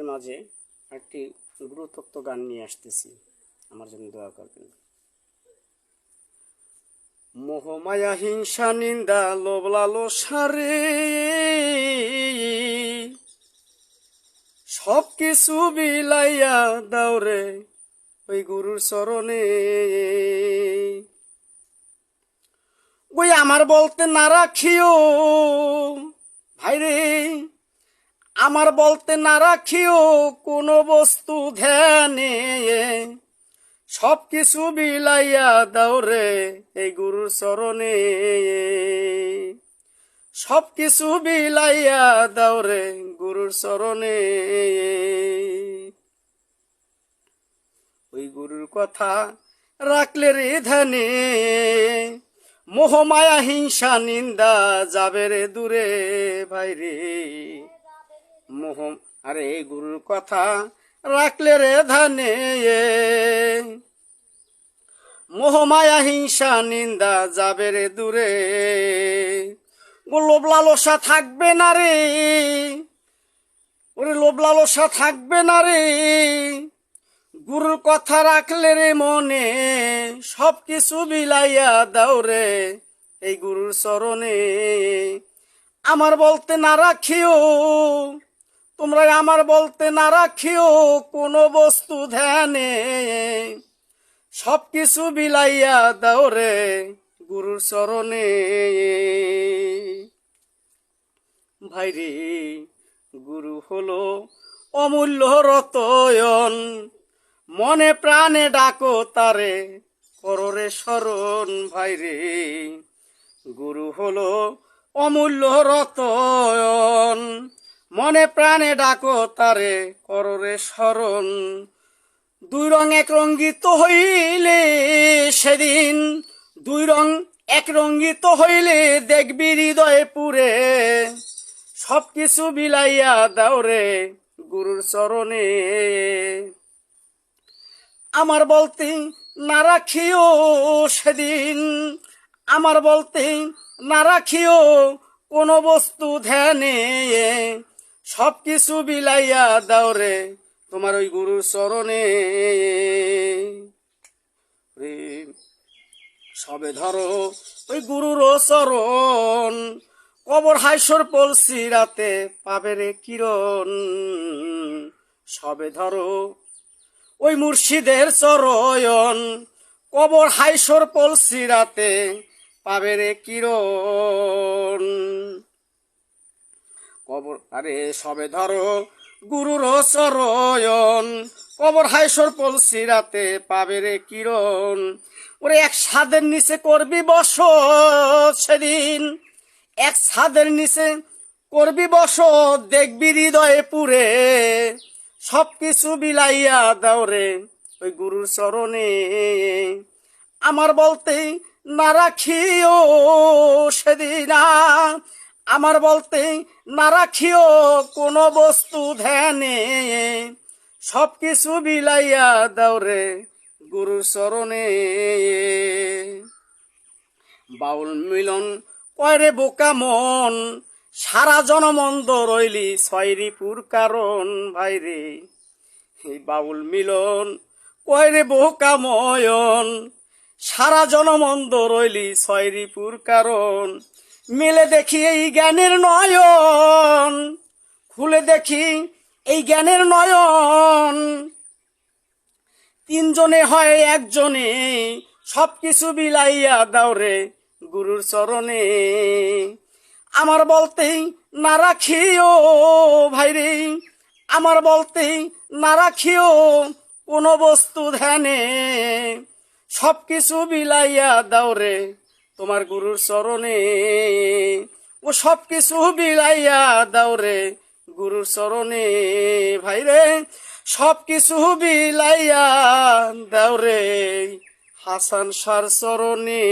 আপনাদের মাঝে একটি গুরুত্বপূর্ণ গান নিয়ে আসতেছি, আমার জন্য দোয়া করবেন। মোহমায়া হিংসা নিন্দা লোভ লালসা রে সব কিছু বিলাইয়া দাও রে ওই গুরুর চরণে। ওই আমার বলতে না রাখিও ভাইরে, আমার বলতে না রাখিও কোনো বস্তু ধ্যানে সব কিছু বিলাইয়া দাও রে এই গুরুর চরণে। সব কিছু বিলাইয়া দাও রে গুরুর চরণে। ওই গুরুর কথা রাখলে রে ধ্যানে মোহমায়া হিংসা নিন্দা যাবে রে দূরে ভাইরে। আরে গুরুর কথা রাখলে রে ধ্যানে মোহমায়া হিংসা নিন্দা যাবে রে দূরে। লোভ লালসা থাকবে না রে, ওরে লোভ লালসা থাকবে না রে গুরুর কথা রাখলে রে মনে সব কিছু বিলাইয়া দাও রে এই গুরুর চরণে। আমার বলতে না রাখিও তোমরা, আমার বলতে না রাখিও কোনো বস্তু ধ্যানে সব কিছু বিলাইয়া দাও রে গুরুর চরণে। ভাইরে গুরু হলো অমূল্য রতয়ন, মনে প্রাণে ডাকো তারে কররে স্মরণ। ভাইরে গুরু হলো অমূল্য রতয়ন, মনে প্রাণে ডাকো তারে কররে স্মরণ। দুই রং এক রঙ্গিত হইলে সেদিন, দুই রং এক রঙ্গিত হইলে দেখবি হৃদয়ে পুরে সব কিছু বিলাইয়া দাও রে গুরুর চরণে। আমার বলতে না রাখিও সেদিন, আমার বলতে না রাখিও কোনো বস্তু ধ্যানে সব কিছু বিলাইয়া দাও রে তোমার ওই গুরুর চরণে। সবে ধরো ওই গুরুর চরণ, কবর হাইসর পলসি রাতে পাবে রে কিরণ। সবে ধরো ওই মুর্শিদের চরণ, কবর হাইসর পলসি রাতে পাবে রে কিরণ। কবর আরে সবে ধরো গুরুর চরণ, কবর হাইসর পলসি রাতে পাবে রে কিরণ। ওরে এক ছাদের নিচে করবি বসত সেদিন, এক ছাদের নিচে করবি বসত দেখবি হৃদয়ে পুরে সব কিছু বিলাইয়া দাও রে ওই গুরুর চরণে। আমার বলতে না রাখিও সেদিন, আমার বলতে না রাখিও কোনো বস্তু ধ্যানে সব কিছু বিলাইয়া দাও রে গুরুর চরণে। বাউল মিলন কয়রে বোকা মন, সারা জনমন্দ রইলি ছয়রিপুর কারণ। ভাইরে এই বাউল মিলন কয়রে বোকা ময়ন, সারা জনমন্দ রইলি ছয়রিপুর কারণ। মেলে দেখি এই জ্ঞানের নয়ন, খুলে দেখি এই জ্ঞানের নয়ন, তিনজনে হয় একজনে সব কিছু বিলাইয়া দাও রে গুরুর চরণে। আমার বলতে না রাখিও ভাইরে, আমার বলতে না রাখিও কোনো বস্তু ধ্যানে সব কিছু বিলাইয়া দাও রে তোমার গুরুর চরণে। ও সব কিছু বিলাইয়া দাও রে গুরুর চরণে। ভাইরে সব কিছু বিলাইয়া দাও রে হাসান শাহর চরণে।